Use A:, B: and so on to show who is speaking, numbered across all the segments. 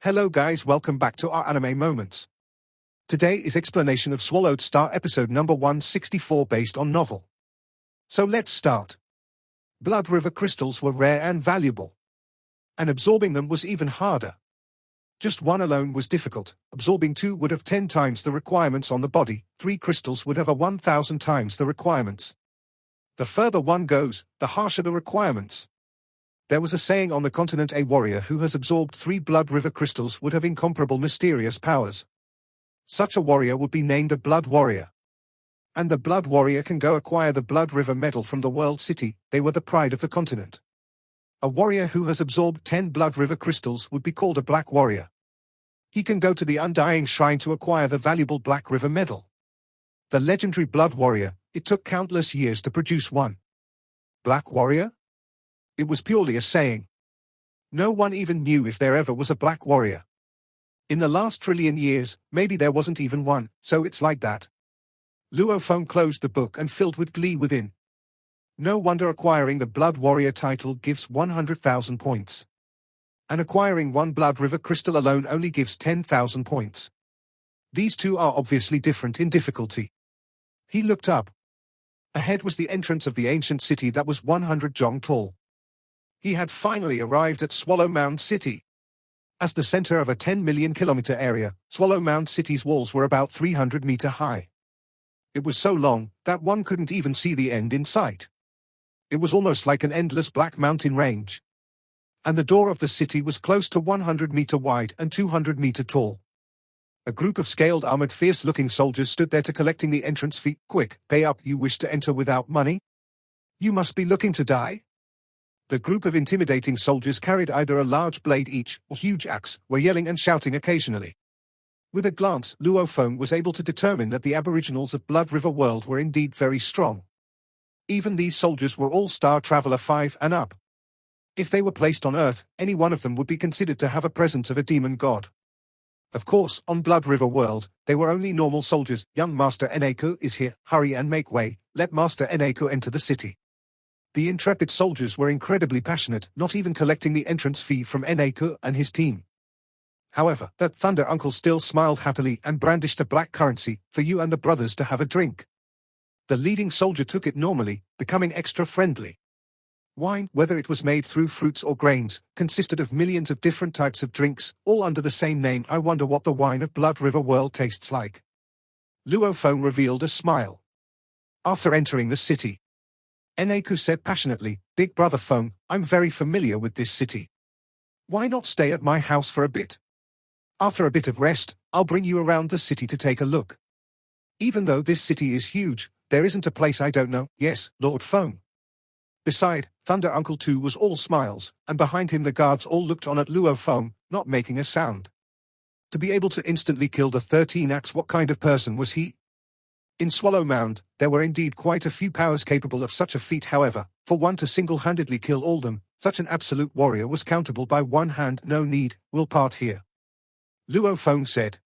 A: Hello guys, welcome back to our anime moments. Today is explanation of Swallowed Star episode number 164 based on novel. So let's start. Blood river crystals were rare and valuable. And absorbing them was even harder. Just one alone was difficult. Absorbing two would have 10 times the requirements on the body, 3 crystals would have a 1,000 times the requirements. The further one goes, the harsher the requirements. There was a saying on the continent, a warrior who has absorbed 3 blood river crystals would have incomparable mysterious powers. Such a warrior would be named a blood warrior. And the blood warrior can go acquire the blood river medal from the world city. They were the pride of the continent. A warrior who has absorbed 10 blood river crystals would be called a black warrior. He can go to the undying shrine to acquire the valuable black river medal. The legendary blood warrior, it took countless years to produce one. Black warrior? It was purely a saying. No one even knew if there ever was a black warrior. In the last trillion years, maybe there wasn't even one, so it's like that. Luo Feng closed the book and filled with glee within. No wonder acquiring the Blood Warrior title gives 100,000 points. And acquiring one Blood River crystal alone only gives 10,000 points. These two are obviously different in difficulty. He looked up. Ahead was the entrance of the ancient city that was 100 jong tall. He had finally arrived at Swallow Mound City. As the center of a 10 million kilometer area, Swallow Mound City's walls were about 300 meter high. It was so long that one couldn't even see the end in sight. It was almost like an endless black mountain range. And the door of the city was close to 100 meter wide and 200 meter tall. A group of scaled armored fierce-looking soldiers stood there collecting the entrance fee. Quick, pay up, you wish to enter without money? You must be looking to die? The group of intimidating soldiers carried either a large blade each or huge axe, were yelling and shouting occasionally. With a glance, Luo Feng was able to determine that the aboriginals of Blood River World were indeed very strong. Even these soldiers were all Star Traveler 5 and up. If they were placed on Earth, any one of them would be considered to have a presence of a demon god. Of course, on Blood River World, they were only normal soldiers. Young Master Eneko is here, hurry and make way, let Master Eneko enter the city. The intrepid soldiers were incredibly passionate, not even collecting the entrance fee from Eneko and his team. However, that Thunder Uncle still smiled happily and brandished a black currency for you and the brothers to have a drink. The leading soldier took it normally, becoming extra friendly. Wine, whether it was made through fruits or grains, consisted of millions of different types of drinks, all under the same name. I wonder what the wine of Blood River World tastes like. Luo Feng revealed a smile. After entering the city, Eneko said passionately, Big Brother Feng, I'm very familiar with this city. Why not stay at my house for a bit? After a bit of rest, I'll bring you around the city to take a look. Even though this city is huge, there isn't a place I don't know. Yes, Lord Feng. Beside, Thunder Uncle 2 was all smiles, and behind him the guards all looked on at Luo Feng, not making a sound. To be able to instantly kill the 13 axe, what kind of person was he? In Swallow Mound, there were indeed quite a few powers capable of such a feat. However, for one to single-handedly kill all them, such an absolute warrior was countable by one hand. No need, we'll part here. Luo Feng said.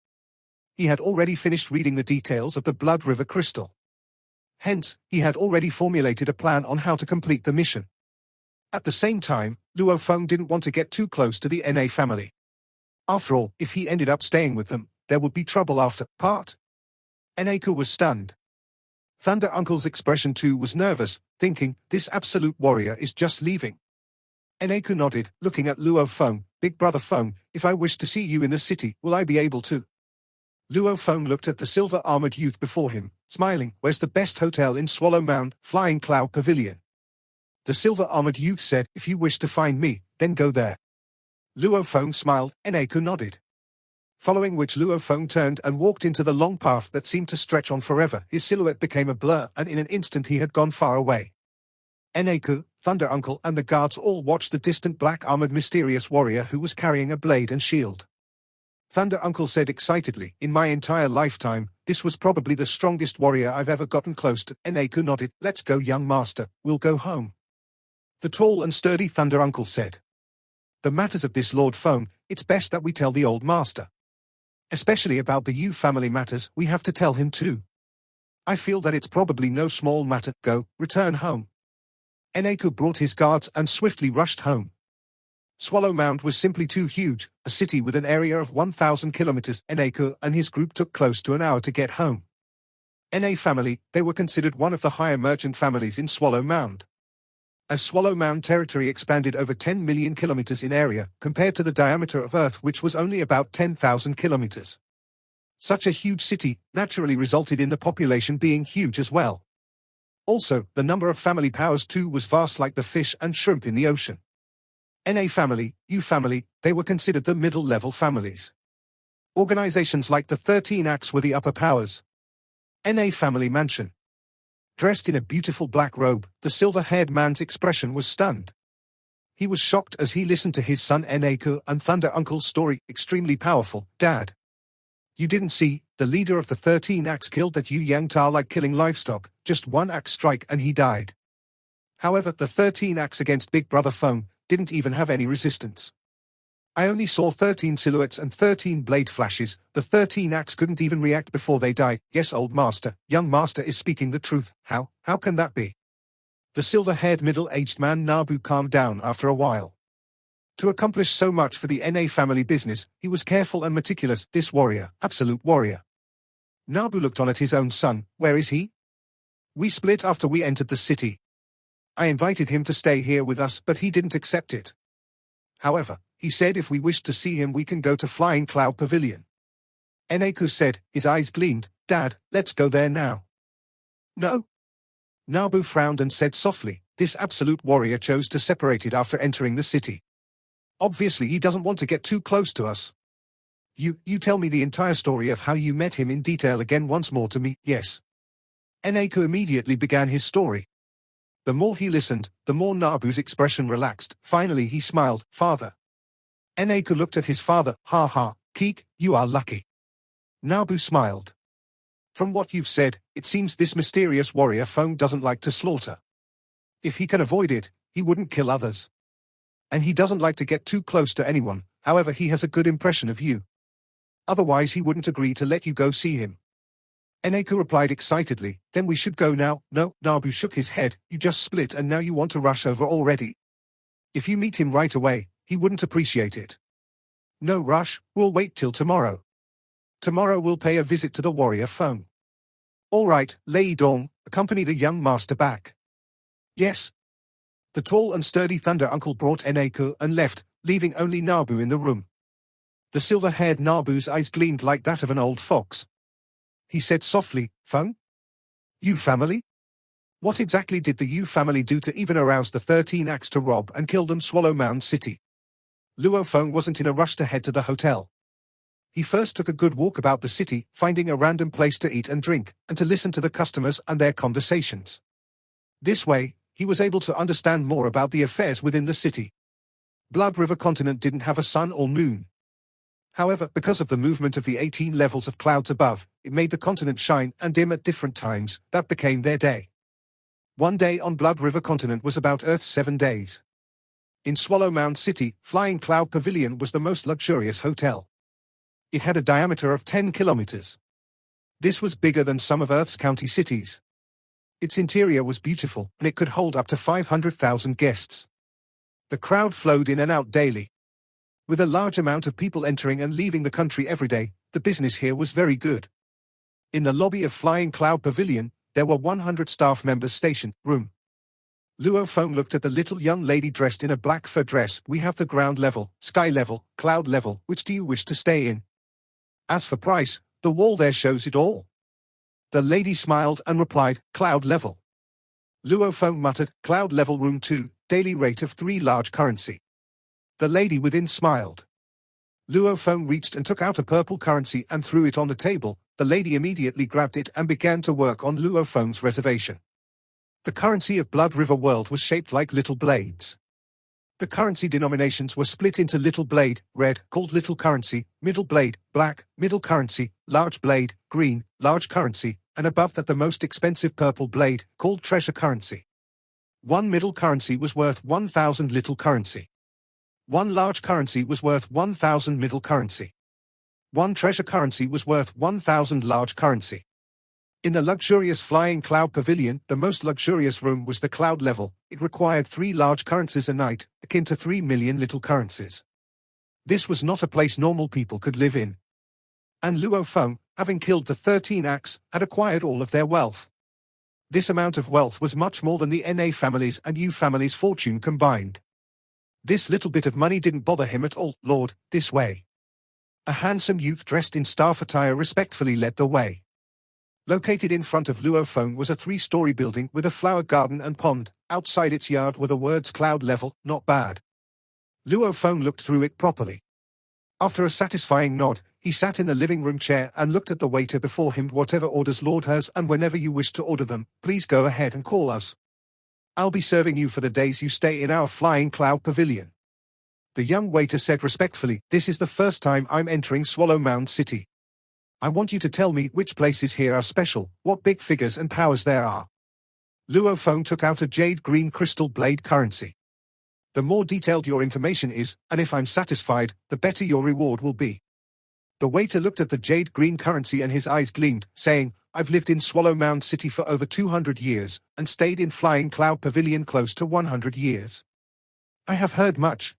A: He had already finished reading the details of the Blood River crystal. Hence, he had already formulated a plan on how to complete the mission. At the same time, Luo Feng didn't want to get too close to the NA family. After all, if he ended up staying with them, there would be trouble after part. Eneko was stunned. Thunder Uncle's expression too was nervous, thinking, this absolute warrior is just leaving. Eneko nodded, looking at Luo Feng. Big Brother Feng, if I wish to see you in the city, will I be able to? Luo Feng looked at the silver-armored youth before him, smiling. Where's the best hotel in Swallow Mound? Flying Cloud Pavilion. The silver-armored youth said, if you wish to find me, then go there. Luo Feng smiled, Eneko nodded. Following which Luo Feng turned and walked into the long path that seemed to stretch on forever. His silhouette became a blur, and in an instant he had gone far away. Eneko, Thunder Uncle and the guards all watched the distant black-armored mysterious warrior who was carrying a blade and shield. Thunder Uncle said excitedly, in my entire lifetime, this was probably the strongest warrior I've ever gotten close to. Eneko nodded, let's go young master, we'll go home. The tall and sturdy Thunder Uncle said. The matters of this Lord Feng, it's best that we tell the old master. Especially about the Yu family matters, we have to tell him too. I feel that it's probably no small matter. Go, return home. Eneko brought his guards and swiftly rushed home. Swallow Mound was simply too huge, a city with an area of 1,000 kilometers. Eneko and his group took close to an hour to get home. NA family, they were considered one of the higher merchant families in Swallow Mound. As Swallow Mound territory expanded over 10 million kilometers in area, compared to the diameter of Earth which was only about 10,000 kilometers. Such a huge city naturally resulted in the population being huge as well. Also, the number of family powers too was vast, like the fish and shrimp in the ocean. NA family, U family, they were considered the middle-level families. Organizations like the 13 Acts were the upper powers. NA family mansion. Dressed in a beautiful black robe, the silver-haired man's expression was stunned. He was shocked as he listened to his son Eneko and Thunder Uncle's story. Extremely powerful, Dad. You didn't see, the leader of the 13 Acts killed that Yu Yang Ta like killing livestock, just one axe strike and he died. However, the 13 Acts against Big Brother Feng didn't even have any resistance. I only saw 13 silhouettes and 13 blade flashes. The 13 Acts couldn't even react before they died. Yes, old master, young master is speaking the truth. How can that be? The silver-haired middle-aged man Nabu calmed down after a while. To accomplish so much for the NA family business, he was careful and meticulous, this warrior, absolute warrior. Nabu looked on at his own son. Where is he? We split after we entered the city. I invited him to stay here with us, but he didn't accept it. However, he said if we wish to see him we can go to Flying Cloud Pavilion. Eneko said, his eyes gleamed, Dad, let's go there now. No. Nabu frowned and said softly, this absolute warrior chose to separate it after entering the city. Obviously he doesn't want to get too close to us. You tell me the entire story of how you met him in detail again once more to me, yes. Eneko immediately began his story. The more he listened, the more Nabu's expression relaxed. Finally he smiled, Father. Eneko looked at his father, ha ha, Keek, you are lucky. Nabu smiled. From what you've said, it seems this mysterious warrior Feng doesn't like to slaughter. If he can avoid it, he wouldn't kill others. And he doesn't like to get too close to anyone, however he has a good impression of you. Otherwise he wouldn't agree to let you go see him. Eneko replied excitedly, then we should go now. No, Nabu shook his head, you just split and now you want to rush over already. If you meet him right away, he wouldn't appreciate it. No rush, we'll wait till tomorrow. Tomorrow we'll pay a visit to the warrior Feng. All right, Lei Dong, accompany the young master back. Yes. The tall and sturdy Thunder Uncle brought Eneko and left, leaving only Nabu in the room. The silver-haired Nabu's eyes gleamed like that of an old fox. He said softly, Feng? You family? What exactly did the Yu family do to even arouse the 13 Acts to rob and kill them Swallow Mound City? Luo Feng wasn't in a rush to head to the hotel. He first took a good walk about the city, finding a random place to eat and drink, and to listen to the customers and their conversations. This way, he was able to understand more about the affairs within the city. Blood River Continent didn't have a sun or moon. However, because of the movement of the 18 levels of clouds above, it made the continent shine and dim at different times. That became their day. One day on Blood River Continent was about Earth's 7 days. In Swallow Mound City, Flying Cloud Pavilion was the most luxurious hotel. It had a diameter of 10 kilometers. This was bigger than some of Earth's county cities. Its interior was beautiful, and it could hold up to 500,000 guests. The crowd flowed in and out daily. With a large amount of people entering and leaving the country every day, the business here was very good. In the lobby of Flying Cloud Pavilion, there were 100 staff members stationed. Room. Luo Feng looked at the little young lady dressed in a black fur dress. We have the ground level, sky level, cloud level. Which do you wish to stay in? As for price, the wall there shows it all. The lady smiled and replied, cloud level. Luo Feng muttered, cloud level room 2, daily rate of 3 large currency. The lady within smiled. Luo Feng reached and took out a purple currency and threw it on the table. The lady immediately grabbed it and began to work on Luo Feng's reservation. The currency of Blood River World was shaped like little blades. The currency denominations were split into little blade, red, called little currency, middle blade, black, middle currency, large blade, green, large currency, and above that the most expensive purple blade, called treasure currency. One middle currency was worth 1,000 little currency. One large currency was worth 1,000 middle currency. One treasure currency was worth 1,000 large currency. In the luxurious flying cloud pavilion, the most luxurious room was the cloud level. It required 3 large currencies a night, akin to 3 million little currencies. This was not a place normal people could live in. And Luo Feng, having killed the 13 acts, had acquired all of their wealth. This amount of wealth was much more than the NA family's and U family's fortune combined. This little bit of money didn't bother him at all. Lord, this way. A handsome youth dressed in staff attire respectfully led the way. Located in front of Luo Feng was a 3-story building with a flower garden and pond. Outside its yard were the words cloud level, not bad. Luo Feng looked through it properly. After a satisfying nod, he sat in the living room chair and looked at the waiter before him. Whatever orders Lord has, and whenever you wish to order them, please go ahead and call us. I'll be serving you for the days you stay in our flying cloud pavilion. The young waiter said respectfully, this is the first time I'm entering Swallow Mound City. I want you to tell me which places here are special, what big figures and powers there are. Luo Feng took out a jade green crystal blade currency. The more detailed your information is, and if I'm satisfied, the better your reward will be. The waiter looked at the jade green currency and his eyes gleamed, saying, I've lived in Swallow Mound City for over 200 years, and stayed in Flying Cloud Pavilion close to 100 years. I have heard much.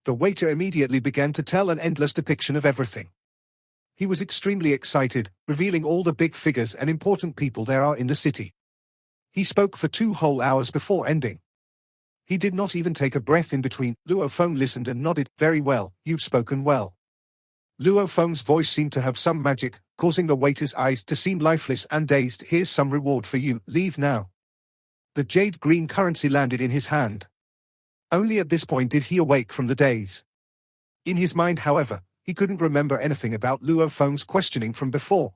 A: The waiter immediately began to tell an endless depiction of everything. He was extremely excited, revealing all the big figures and important people there are in the city. He spoke for 2 whole hours before ending. He did not even take a breath in between. Luo Feng listened and nodded, very well, you've spoken well. Luo Feng's voice seemed to have some magic, causing the waiter's eyes to seem lifeless and dazed. Here's some reward for you, leave now. The jade green currency landed in his hand. Only at this point did he awake from the daze. In his mind, however, he couldn't remember anything about Luo Feng's questioning from before.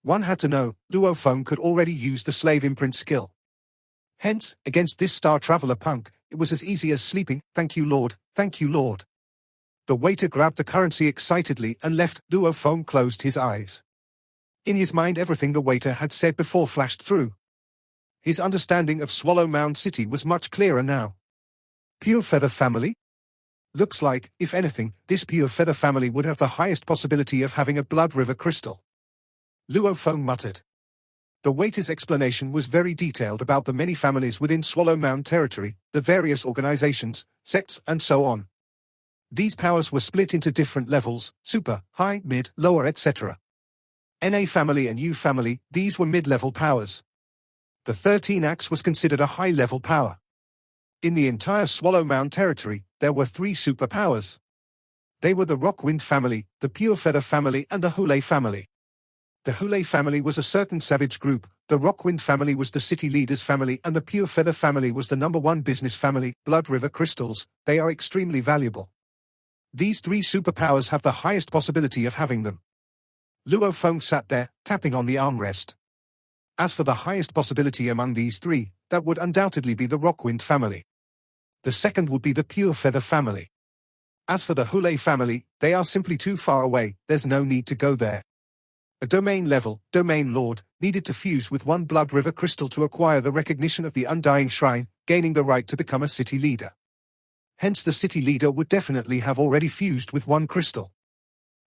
A: One had to know, Luo Feng could already use the slave imprint skill. Hence, against this star traveler punk, it was as easy as sleeping. Thank you, Lord, thank you, Lord. The waiter grabbed the currency excitedly and left. Luo Feng closed his eyes. In his mind, everything the waiter had said before flashed through. His understanding of Swallow Mound City was much clearer now. Pure Feather family? Looks like, if anything, this Pure Feather family would have the highest possibility of having a Blood River crystal. Luo Feng muttered. The waiter's explanation was very detailed about the many families within Swallow Mound territory, the various organizations, sects, and so on. These powers were split into different levels, super, high, mid, lower, etc. NA family and U family, these were mid-level powers. The 13 Acts was considered a high-level power. In the entire Swallow Mound territory, there were 3 superpowers. They were the Rockwind family, the Pure Feather family, and the Hule family. The Hule family was a certain savage group, the Rockwind family was the city leader's family, and the Pure Feather family was the #1 business family. Blood River crystals, they are extremely valuable. These 3 superpowers have the highest possibility of having them. Luo Feng sat there, tapping on the armrest. As for the highest possibility among these 3, that would undoubtedly be the Rockwind family. The second would be the Pure Feather family. As for the Hule family, they are simply too far away, there's no need to go there. A domain-level, domain lord, needed to fuse with 1 Blood River crystal to acquire the recognition of the Undying Shrine, gaining the right to become a city leader. Hence the city leader would definitely have already fused with 1 crystal.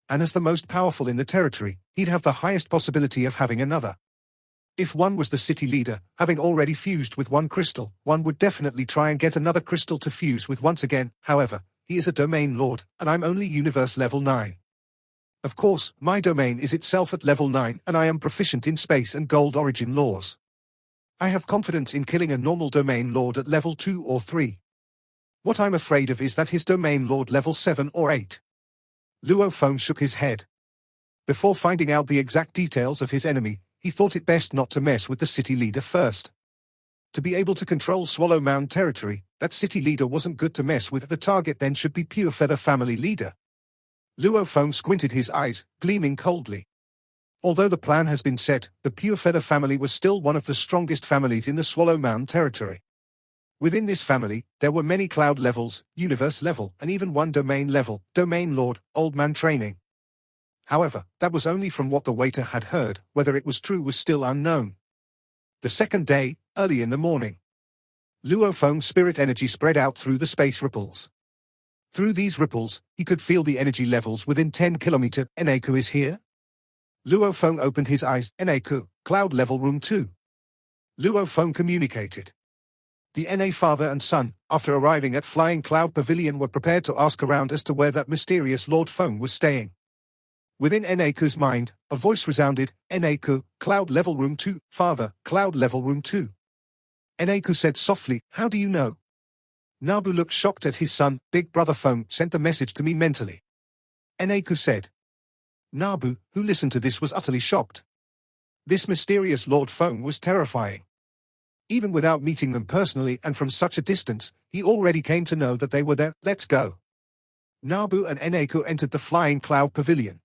A: And as the most powerful in the territory, he'd have the highest possibility of having another. If one was the city leader, having already fused with 1 crystal, one would definitely try and get another crystal to fuse with once again. However, he is a domain lord, and I'm only universe level 9. Of course, my domain is itself at level 9, and I am proficient in space and gold origin laws. I have confidence in killing a normal domain lord at level 2 or 3. What I'm afraid of is that his domain lord level 7 or 8. Luo Feng shook his head. Before finding out the exact details of his enemy, he thought it best not to mess with the city leader first. To be able to control Swallow Mound territory, that city leader wasn't good to mess with. The target then should be Pure Feather family leader. Luo Feng squinted his eyes, gleaming coldly. Although the plan has been set, the Pure Feather family was still one of the strongest families in the Swallow Mound territory. Within this family, there were many cloud levels, universe level, and even 1 domain level, domain lord, old man training. However, that was only from what the waiter had heard. Whether it was true was still unknown. The second day, early in the morning, Luo Feng's spirit energy spread out through the space ripples. Through these ripples, he could feel the energy levels within 10 km. Eneku is here? Luo Feng opened his eyes. Eneku, Cloud Level Room 2. Luo Feng communicated. The NA father and son, after arriving at Flying Cloud Pavilion, were prepared to ask around as to where that mysterious Lord Feng was staying. Within Eneko's mind, a voice resounded, Eneko, Cloud Level Room 2, Father, Cloud Level Room 2. Eneko said softly, how do you know? Nabu looked shocked at his son. Big Brother Feng sent the message to me mentally. Eneko said. Nabu, who listened to this, was utterly shocked. This mysterious Lord Feng was terrifying. Even without meeting them personally and from such a distance, he already came to know that they were there. Let's go. Nabu and Eneko entered the Flying Cloud Pavilion.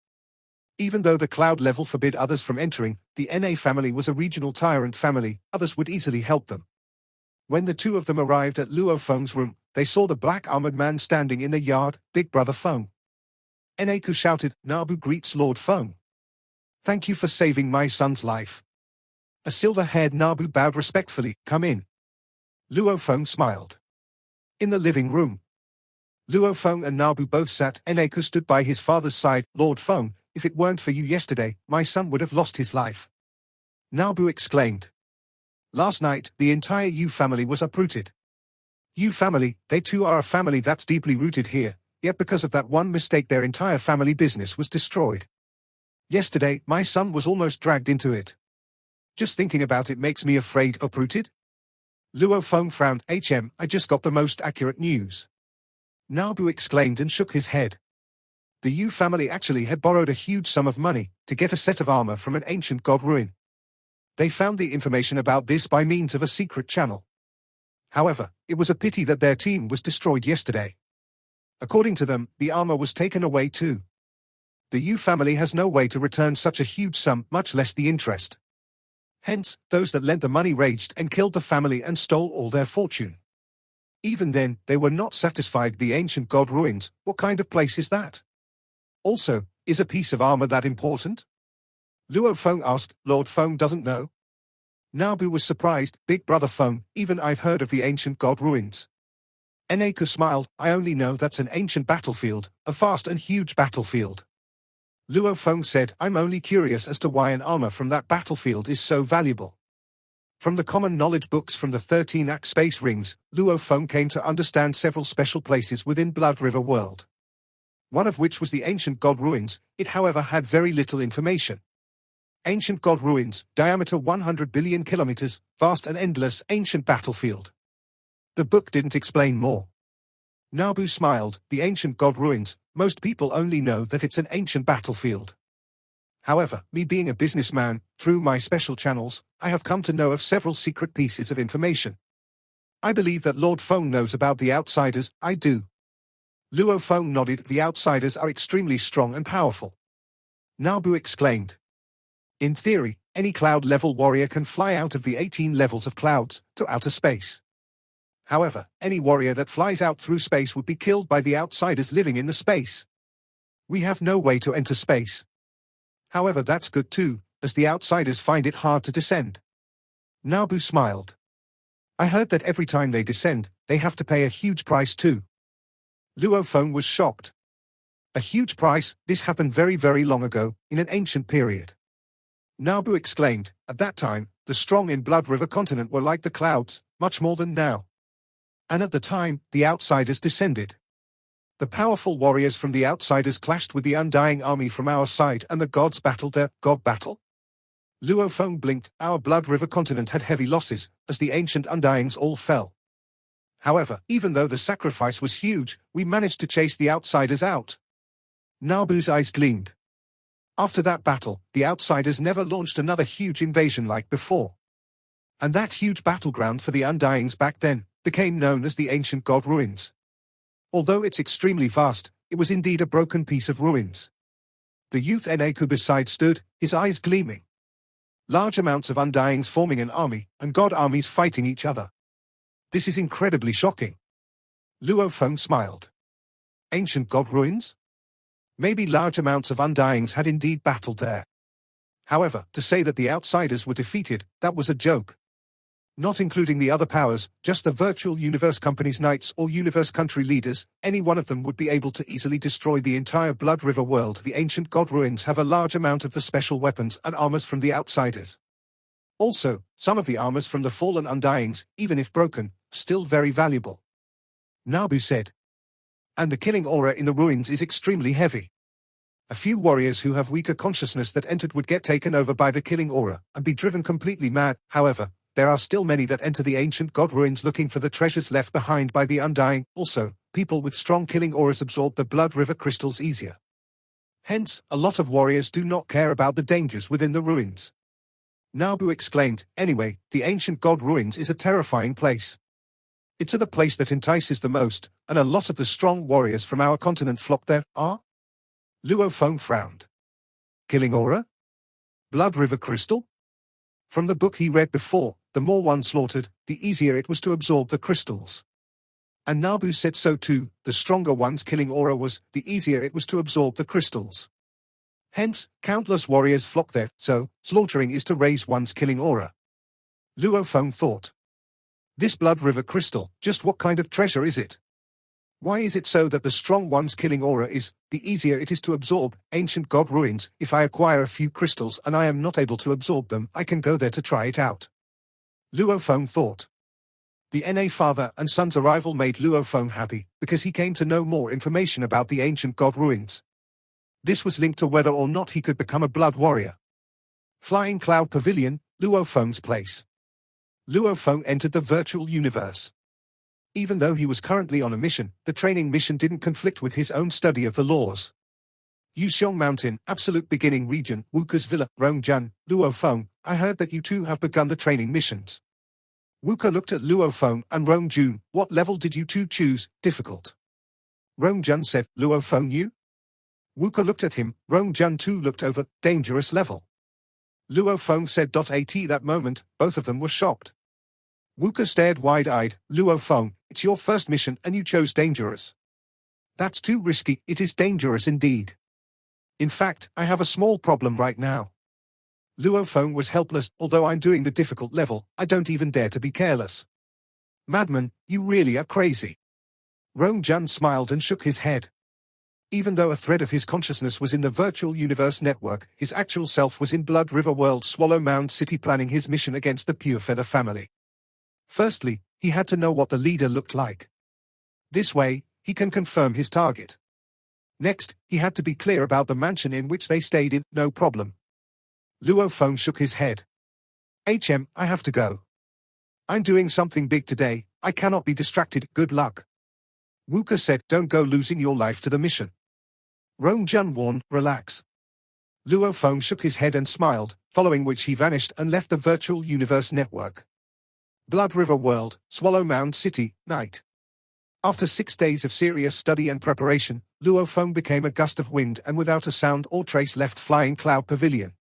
A: Even though the cloud level forbid others from entering, the NA family was a regional tyrant family. Others would easily help them. When the two of them arrived at Luo Feng's room, they saw the black armored man standing in the yard. Big Brother Feng. Eneko shouted, Nabu greets Lord Feng. Thank you for saving my son's life. A silver-haired Nabu bowed respectfully. Come in. Luo Feng smiled. In the living room, Luo Feng and Nabu both sat. Eneko stood by his father's side. Lord Feng, if it weren't for you yesterday, my son would have lost his life. Nabu exclaimed. Last night, the entire Yu family was uprooted. Yu family, they too are a family that's deeply rooted here, yet because of that one mistake their entire family business was destroyed. Yesterday, my son was almost dragged into it. Just thinking about it makes me afraid. Uprooted? Luo Feng frowned. I just got the most accurate news. Nabu exclaimed and shook his head. The Yu family actually had borrowed a huge sum of money to get a set of armor from an ancient god ruin. They found the information about this by means of a secret channel. However, it was a pity that their team was destroyed yesterday. According to them, the armor was taken away too. The Yu family has no way to return such a huge sum, much less the interest. Hence, those that lent the money raged and killed the family and stole all their fortune. Even then, they were not satisfied. The ancient god ruins, what kind of place is that? Also, is a piece of armor that important? Luo Feng asked. Lord Feng doesn't know. Nabu was surprised. Big Brother Feng, even I've heard of the ancient god ruins. Eneko smiled. I only know that's an ancient battlefield, a vast and huge battlefield. Luo Feng said, I'm only curious as to why an armor from that battlefield is so valuable. From the common knowledge books from the 13 space rings, Luo Feng came to understand several special places within Blood River world. One of which was the ancient god ruins. It however had very little information. Ancient god ruins, diameter 100 billion kilometers, vast and endless ancient battlefield. The book didn't explain more. Nabu smiled. The ancient god ruins, most people only know that it's an ancient battlefield. However, me being a businessman, through my special channels, I have come to know of several secret pieces of information. I believe that Lord Feng knows about the outsiders. I do. Luo Feng nodded. The outsiders are extremely strong and powerful. Nabu exclaimed. In theory, any cloud-level warrior can fly out of the 18 levels of clouds to outer space. However, any warrior that flies out through space would be killed by the outsiders living in the space. We have no way to enter space. However, that's good too, as the outsiders find it hard to descend. Nabu smiled. I heard that every time they descend, they have to pay a huge price too. Luo Feng was shocked. A huge price? This happened very, very long ago, in an ancient period. Nabu exclaimed, at that time, the strong in Blood River continent were like the clouds, much more than now. And at the time, the outsiders descended. The powerful warriors from the outsiders clashed with the undying army from our side and the gods battled there. God battle? Luo Feng blinked. Our Blood River continent had heavy losses, as the ancient undyings all fell. However, even though the sacrifice was huge, we managed to chase the outsiders out. Nabu's eyes gleamed. After that battle, the outsiders never launched another huge invasion like before. And that huge battleground for the undyings back then became known as the ancient god ruins. Although it's extremely vast, it was indeed a broken piece of ruins. The youth Eneko beside stood, his eyes gleaming. Large amounts of undyings forming an army, and god armies fighting each other. This is incredibly shocking. Luo Feng smiled. Ancient god ruins? Maybe large amounts of undyings had indeed battled there. However, to say that the outsiders were defeated, that was a joke. Not including the other powers, just the virtual universe company's knights or universe country leaders, any one of them would be able to easily destroy the entire Blood River world. The ancient god ruins have a large amount of the special weapons and armors from the outsiders. Also, some of the armors from the fallen Undyings, even if broken, still very valuable. Nabu said. And the killing aura in the ruins is extremely heavy. A few warriors who have weaker consciousness that entered would get taken over by the killing aura and be driven completely mad. However, there are still many that enter the ancient god ruins looking for the treasures left behind by the Undying. Also, people with strong killing auras absorb the blood river crystals easier. Hence, a lot of warriors do not care about the dangers within the ruins. Nabu exclaimed, anyway, the ancient god ruins is a terrifying place. It's the place that entices the most, and a lot of the strong warriors from our continent flock there. Luo Feng frowned. Killing aura? Blood river crystal? From the book he read before, the more one slaughtered, the easier it was to absorb the crystals. And Nabu said so too, the stronger one's killing aura was, the easier it was to absorb the crystals. Hence, countless warriors flock there, so, slaughtering is to raise one's killing aura. Luo Feng thought. This blood river crystal, just what kind of treasure is it? Why is it so that the strong one's killing aura is, the easier it is to absorb, ancient god ruins? If I acquire a few crystals and I am not able to absorb them, I can go there to try it out. Luo Feng thought. The NA father and son's arrival made Luo Feng happy, because he came to know more information about the ancient god ruins. This was linked to whether or not he could become a blood warrior. Flying Cloud Pavilion, Luo Feng's place. Luo Feng entered the virtual universe. Even though he was currently on a mission, the training mission didn't conflict with his own study of the laws. Yuxiong Mountain, Absolute Beginning Region, Wuka's Villa, Rongjian, Luo Feng, I heard that you two have begun the training missions. Wuka looked at Luo Feng and Rongjun. What level did you two choose? Difficult. Rongjian said, Luo Feng you? Wuka looked at him, Rongjian too looked over, dangerous level. Luo Feng said. At that moment, both of them were shocked. Wuka stared wide-eyed, Luo Feng, it's your first mission and you chose dangerous. That's too risky, it is dangerous indeed. In fact, I have a small problem right now. Luo Feng was helpless, although I'm doing the difficult level, I don't even dare to be careless. Madman, you really are crazy. Rongjian smiled and shook his head. Even though a thread of his consciousness was in the virtual universe network, his actual self was in Blood River World Swallow Mound City planning his mission against the Pure Feather family. Firstly, he had to know what the leader looked like. This way, he can confirm his target. Next, he had to be clear about the mansion in which they stayed in. No problem. Luo Feng shook his head. I have to go. I'm doing something big today, I cannot be distracted, good luck. Wuka said, don't go losing your life to the mission. Rongjian warned, relax. Luo Feng shook his head and smiled, following which he vanished and left the virtual universe network. Blood River World, Swallow Mound City, night. After 6 days of serious study and preparation, Luo Feng became a gust of wind and without a sound or trace left Flying Cloud Pavilion.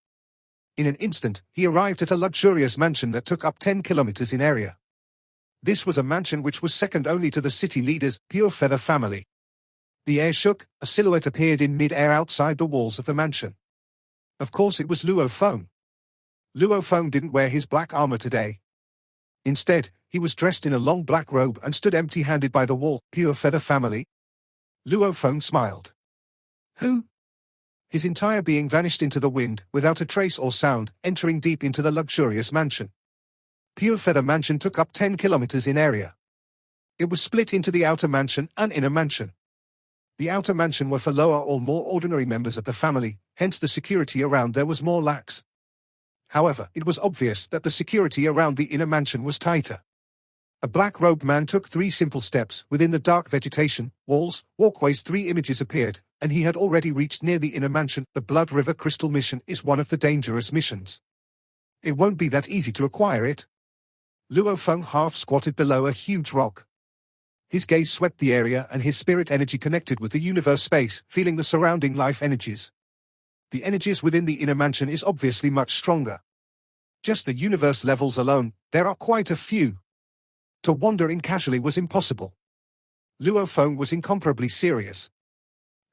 A: In an instant, he arrived at a luxurious mansion that took up 10 kilometers in area. This was a mansion which was second only to the city leader's Pure Feather family. The air shook, a silhouette appeared in mid-air outside the walls of the mansion. Of course it was Luo Feng. Luo Feng didn't wear his black armor today. Instead, he was dressed in a long black robe and stood empty-handed by the wall. Pure Feather family? Luo Feng smiled. Who? His entire being vanished into the wind, without a trace or sound, entering deep into the luxurious mansion. Pure Feather Mansion took up 10 kilometers in area. It was split into the outer mansion and inner mansion. The outer mansion were for lower or more ordinary members of the family, hence the security around there was more lax. However, it was obvious that the security around the inner mansion was tighter. A black-robed man took 3 simple steps. Within the dark vegetation, walls, walkways, 3 images appeared, and he had already reached near the inner mansion. The Blood River Crystal mission is one of the dangerous missions. It won't be that easy to acquire it. Luo Feng half squatted below a huge rock. His gaze swept the area and his spirit energy connected with the universe space, feeling the surrounding life energies. The energies within the inner mansion is obviously much stronger. Just the universe levels alone, there are quite a few. To wander in casually was impossible. Luo Feng was incomparably serious.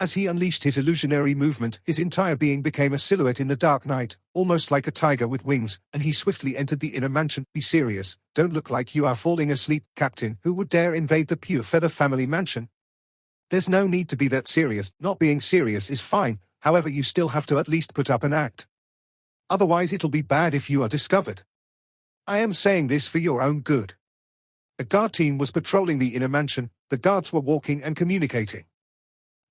A: As he unleashed his illusionary movement, his entire being became a silhouette in the dark night, almost like a tiger with wings, and he swiftly entered the inner mansion. Be serious, don't look like you are falling asleep, Captain. Who would dare invade the Pure Feather family mansion? There's no need to be that serious. Not being serious is fine, however you still have to at least put up an act. Otherwise it'll be bad if you are discovered. I am saying this for your own good. A guard team was patrolling the inner mansion. The guards were walking and communicating.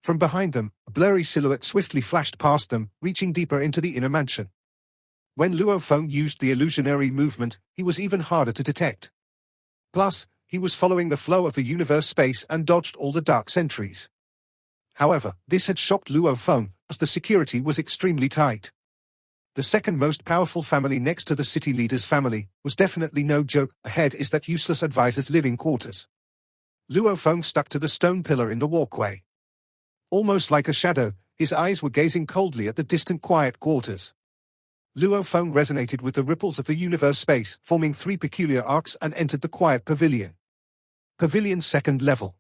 A: From behind them, a blurry silhouette swiftly flashed past them, reaching deeper into the inner mansion. When Luo Feng used the illusionary movement, he was even harder to detect. Plus, he was following the flow of the universe space and dodged all the dark sentries. However, this had shocked Luo Feng, as the security was extremely tight. The second most powerful family next to the city leader's family was definitely no joke. Ahead is that useless advisor's living quarters. Luo Feng stuck to the stone pillar in the walkway. Almost like a shadow, his eyes were gazing coldly at the distant quiet quarters. Luo Feng resonated with the ripples of the universe space, forming three peculiar arcs, and entered the quiet pavilion. Pavilion's second level.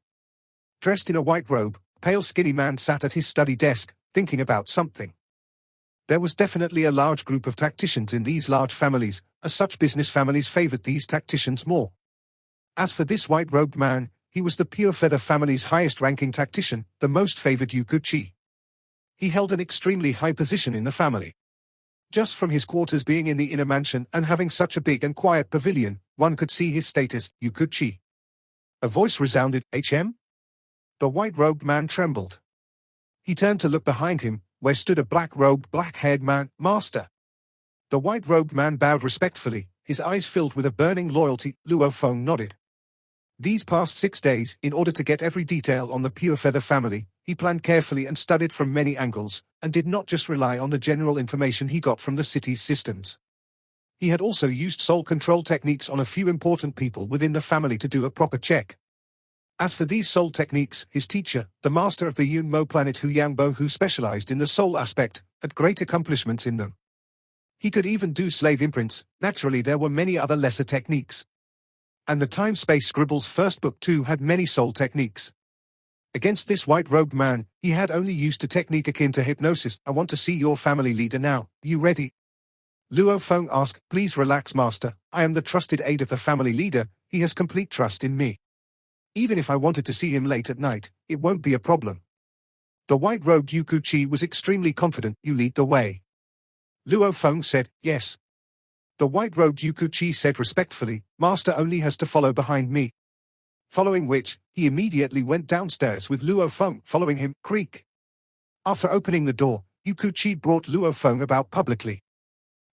A: Dressed in a white robe, a pale skinny man sat at his study desk, thinking about something. There was definitely a large group of tacticians in these large families, as such business families favored these tacticians more. As for this white-robed man, he was the Pure Feather family's highest-ranking tactician, the most favored Yuku-chi. He held an extremely high position in the family. Just from his quarters being in the inner mansion and having such a big and quiet pavilion, one could see his status, Yuku-chi. A voice resounded, "HM?" The white-robed man trembled. He turned to look behind him, where stood a black-robed, black-haired man, "Master." The white-robed man bowed respectfully, his eyes filled with a burning loyalty. Luo Feng nodded. These past 6 days, in order to get every detail on the Pure Feather family, he planned carefully and studied from many angles, and did not just rely on the general information he got from the city's systems. He had also used soul control techniques on a few important people within the family to do a proper check. As for these soul techniques, his teacher, the master of the Yunmo planet Hu Yangbo, who specialized in the soul aspect, had great accomplishments in them. He could even do slave imprints. Naturally, there were many other lesser techniques. And the Time-Space Scribbles first book too had many soul techniques. Against this white-robed man, he had only used a technique akin to hypnosis. "I want to see your family leader now. You ready?" Luo Feng asked. "Please relax, master. I am the trusted aide of the family leader. He has complete trust in me. Even if I wanted to see him late at night, it won't be a problem." The white-robed Yuku-chi was extremely confident. "You lead the way." Luo Feng said, "Yes." The white-robed Yuku-chi said respectfully, "Master only has to follow behind me." Following which, he immediately went downstairs with Luo Feng following him. Creak. After opening the door, Yuku-chi brought Luo Feng about publicly.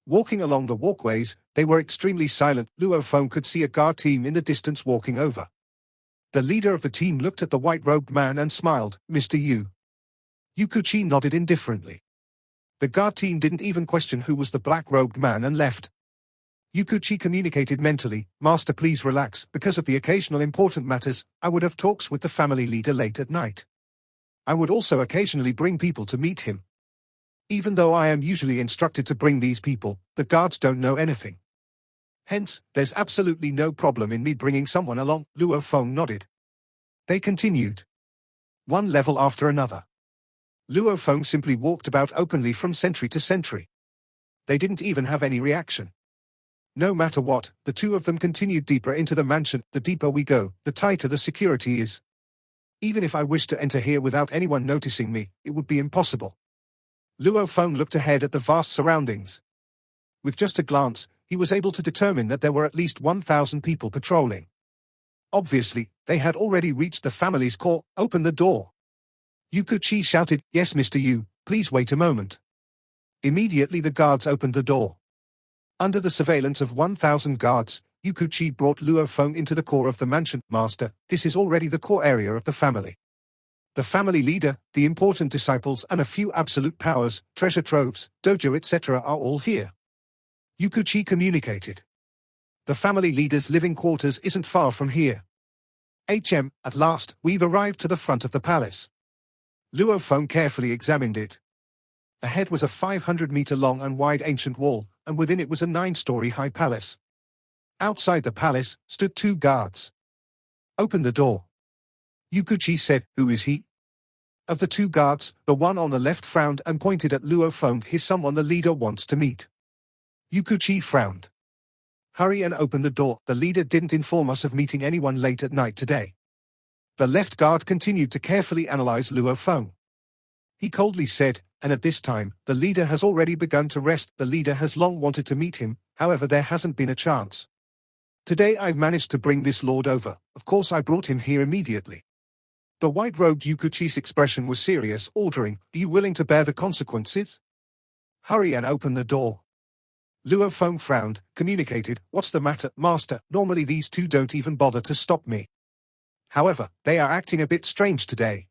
A: Walking along the walkways, they were extremely silent. Luo Feng could see a guard team in the distance walking over. The leader of the team looked at the white-robed man and smiled. "Mr. Yu." Yuku-chi nodded indifferently. The guard team didn't even question who was the black-robed man and left. Yuku-chi communicated mentally, "Master, please relax. Because of the occasional important matters, I would have talks with the family leader late at night. I would also occasionally bring people to meet him. Even though I am usually instructed to bring these people, the guards don't know anything. Hence, there's absolutely no problem in me bringing someone along." Luo Feng nodded. They continued. One level after another. Luo Feng simply walked about openly from sentry to sentry. They didn't even have any reaction. No matter what, the two of them continued deeper into the mansion. "The deeper we go, the tighter the security is. Even if I wished to enter here without anyone noticing me, it would be impossible." Luo Feng looked ahead at the vast surroundings. With just a glance, he was able to determine that there were at least 1,000 people patrolling. Obviously, they had already reached the family's core. "Open the door." Yuku-chi shouted, "Yes, Mr. Yu, please wait a moment." Immediately the guards opened the door. Under the surveillance of 1,000 guards, Yuku-chi brought Luo Feng into the core of the mansion. "Master, this is already the core area of the family. The family leader, the important disciples and a few absolute powers, treasure troves, dojo etc. are all here." Yuku-chi communicated. "The family leader's living quarters isn't far from here. HM, at last, we've arrived to the front of the palace." Luo Feng carefully examined it. Ahead was a 500-meter-long and wide ancient wall, and within it was a 9-story-high palace. Outside the palace stood 2 guards. "Open the door." Yuku-chi said, "Who is he?" Of the 2 guards, the one on the left frowned and pointed at Luo Feng. "He's someone the leader wants to meet." Yuku-chi frowned. "Hurry and open the door. The leader didn't inform us of meeting anyone late at night today." The left guard continued to carefully analyze Luo Feng. He coldly said, And at this time, the leader has already begun to rest. The leader has long wanted to meet him, however there hasn't been a chance. Today I've managed to bring this lord over. Of course I brought him here immediately. The white-robed Yukuchi's expression was serious, ordering, "Are you willing to bear the consequences? Hurry and open the door." Luo Feng frowned, communicated, "What's the matter, master? Normally these two don't even bother to stop me. However, they are acting a bit strange today."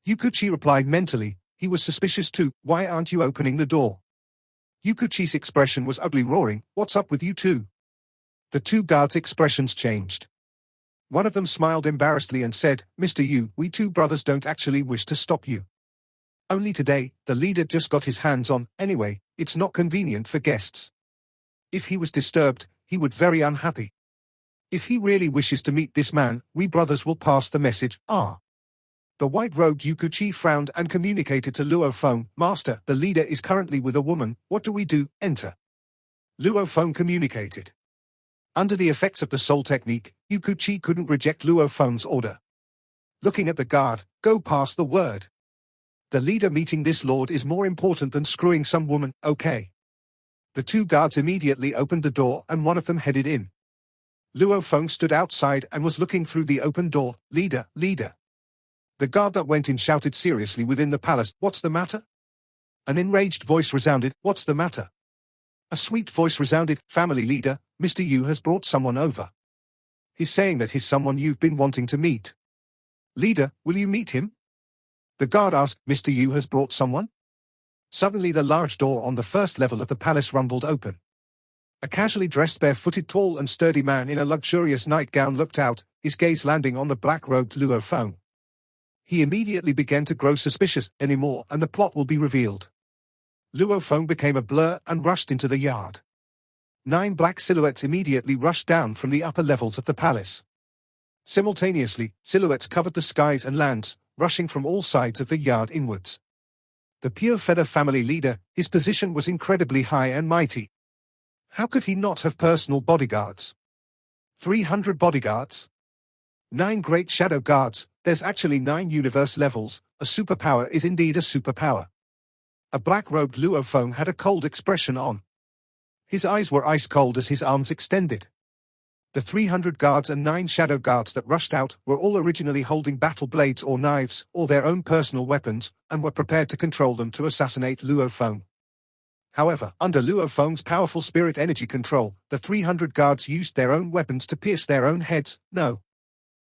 A: Yukuchi replied mentally, he was suspicious too. "Why aren't you opening the door?" Yukuchi's expression was ugly, roaring, "What's up with you two?" The two guards' expressions changed. One of them smiled embarrassedly and said, "Mr. Yu, we two brothers don't actually wish to stop you. Only today, the leader just got his hands on. Anyway, it's not convenient for guests. If he was disturbed, he would very unhappy. If he really wishes to meet this man, we brothers will pass the message." The white-robed Yukuchi frowned and communicated to Luo Feng, "Master, the leader is currently with a woman. What do we do? Enter." Luo Feng communicated. Under the effects of the soul technique, Yukuchi couldn't reject Luo Feng's order. Looking at the guard, "Go pass the word. The leader meeting this lord is more important than screwing some woman, okay?" The two guards immediately opened the door and one of them headed in. Luo Feng stood outside and was looking through the open door. "Leader, leader." The guard that went in shouted seriously within the palace, "What's the matter?" An enraged voice resounded, "What's the matter?" A sweet voice resounded, "Family leader, Mr. Yu has brought someone over. He's saying that he's someone you've been wanting to meet. Leader, will you meet him?" The guard asked, "Mr. Yu has brought someone?" Suddenly the large door on the first level of the palace rumbled open. A casually dressed barefooted tall and sturdy man in a luxurious nightgown looked out, his gaze landing on the black-robed Luo Feng. He immediately began to grow suspicious anymore, and the plot will be revealed. Luo Feng became a blur and rushed into the yard. 9 black silhouettes immediately rushed down from the upper levels of the palace. Simultaneously, silhouettes covered the skies and lands, rushing from all sides of the yard inwards. The Pure Feather family leader, his position was incredibly high and mighty. How could he not have personal bodyguards? 300 bodyguards? 9 great shadow guards. There's actually 9 universe levels. A superpower is indeed a superpower. A black-robed Luo Feng had a cold expression on. His eyes were ice-cold as his arms extended. The 300 guards and 9 shadow guards that rushed out were all originally holding battle blades or knives, or their own personal weapons, and were prepared to control them to assassinate Luo Feng. However, under Luo Feng's powerful spirit energy control, the 300 guards used their own weapons to pierce their own heads. No.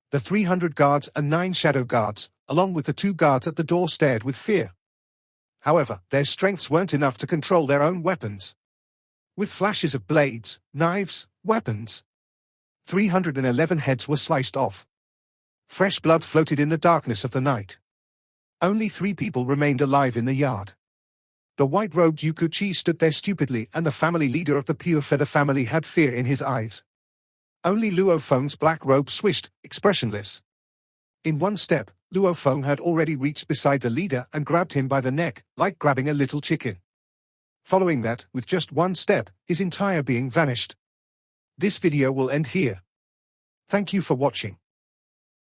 A: The 300 guards and 9 shadow guards, along with the 2 guards at the door, stared with fear. However, their strengths weren't enough to control their own weapons. With flashes of blades, knives, weapons, 311 heads were sliced off. Fresh blood floated in the darkness of the night. Only 3 people remained alive in the yard. The white-robed Yukuchi stood there stupidly, and the family leader of the Pure Feather family had fear in his eyes. Only Luo Feng's black robe swished, expressionless. In one step, Luo Feng had already reached beside the leader and grabbed him by the neck, like grabbing a little chicken. Following that, with just one step, his entire being vanished. This video will end here. Thank you for watching.